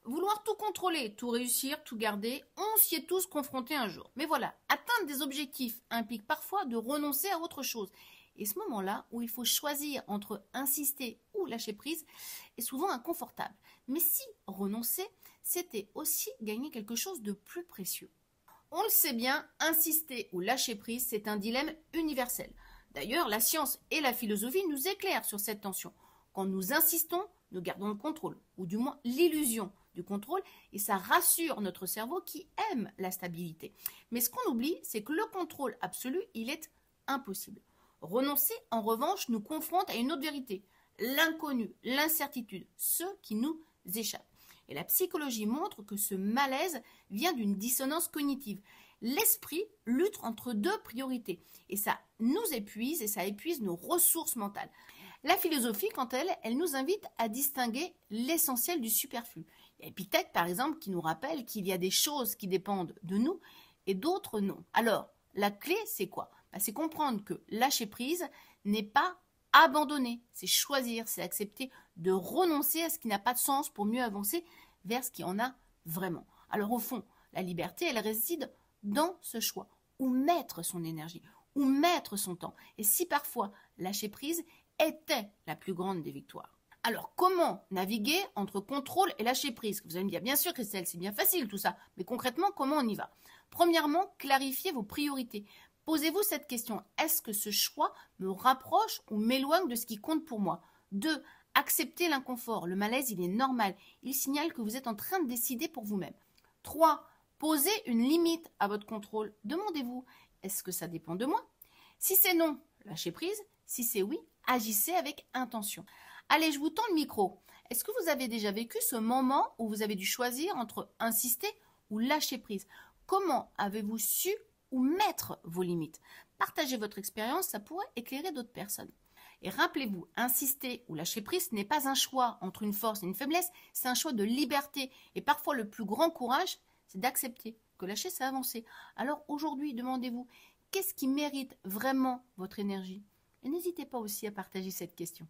Vouloir tout contrôler, tout réussir, tout garder, on s'y est tous confrontés un jour. Mais voilà, atteindre des objectifs implique parfois de renoncer à autre chose. Et ce moment-là, où il faut choisir entre insister ou lâcher prise, est souvent inconfortable. Mais si renoncer, c'était aussi gagner quelque chose de plus précieux. On le sait bien, insister ou lâcher prise, c'est un dilemme universel. D'ailleurs, la science et la philosophie nous éclairent sur cette tension. Quand nous insistons, nous gardons le contrôle, ou du moins l'illusion du contrôle, et ça rassure notre cerveau qui aime la stabilité. Mais ce qu'on oublie, c'est que le contrôle absolu, il est impossible. Renoncer, en revanche, nous confronte à une autre vérité, l'inconnu, l'incertitude, ce qui nous échappe. Et la psychologie montre que ce malaise vient d'une dissonance cognitive. L'esprit lutte entre deux priorités et ça nous épuise et ça épuise nos ressources mentales. La philosophie, quant à elle, elle nous invite à distinguer l'essentiel du superflu. Il y a Épithète, par exemple, qui nous rappelle qu'il y a des choses qui dépendent de nous et d'autres non. Alors, la clé, c'est quoi? C'est comprendre que lâcher prise n'est pas abandonner, c'est choisir, c'est accepter de renoncer à ce qui n'a pas de sens pour mieux avancer vers ce qui en a vraiment. Alors au fond, la liberté, elle réside dans ce choix, où mettre son énergie, où mettre son temps. Et si parfois lâcher prise était la plus grande des victoires. Alors comment naviguer entre contrôle et lâcher prise? Vous allez me dire, bien sûr Christelle, c'est bien facile tout ça, mais concrètement, comment on y va? Premièrement, clarifiez vos priorités. Posez-vous cette question, est-ce que ce choix me rapproche ou m'éloigne de ce qui compte pour moi? 2. Acceptez l'inconfort, le malaise il est normal, il signale que vous êtes en train de décider pour vous-même. 3. Posez une limite à votre contrôle, demandez-vous, est-ce que ça dépend de moi? Si c'est non, lâchez prise, si c'est oui, agissez avec intention. Allez, je vous tends le micro. Est-ce que vous avez déjà vécu ce moment où vous avez dû choisir entre insister ou lâcher prise? Comment avez-vous su ou mettre vos limites? Partagez votre expérience, ça pourrait éclairer d'autres personnes. Et rappelez-vous, insister ou lâcher prise n'est pas un choix entre une force et une faiblesse, c'est un choix de liberté. Et parfois, le plus grand courage, c'est d'accepter que lâcher, c'est avancer. Alors aujourd'hui, demandez-vous, qu'est-ce qui mérite vraiment votre énergie? Et n'hésitez pas aussi à partager cette question.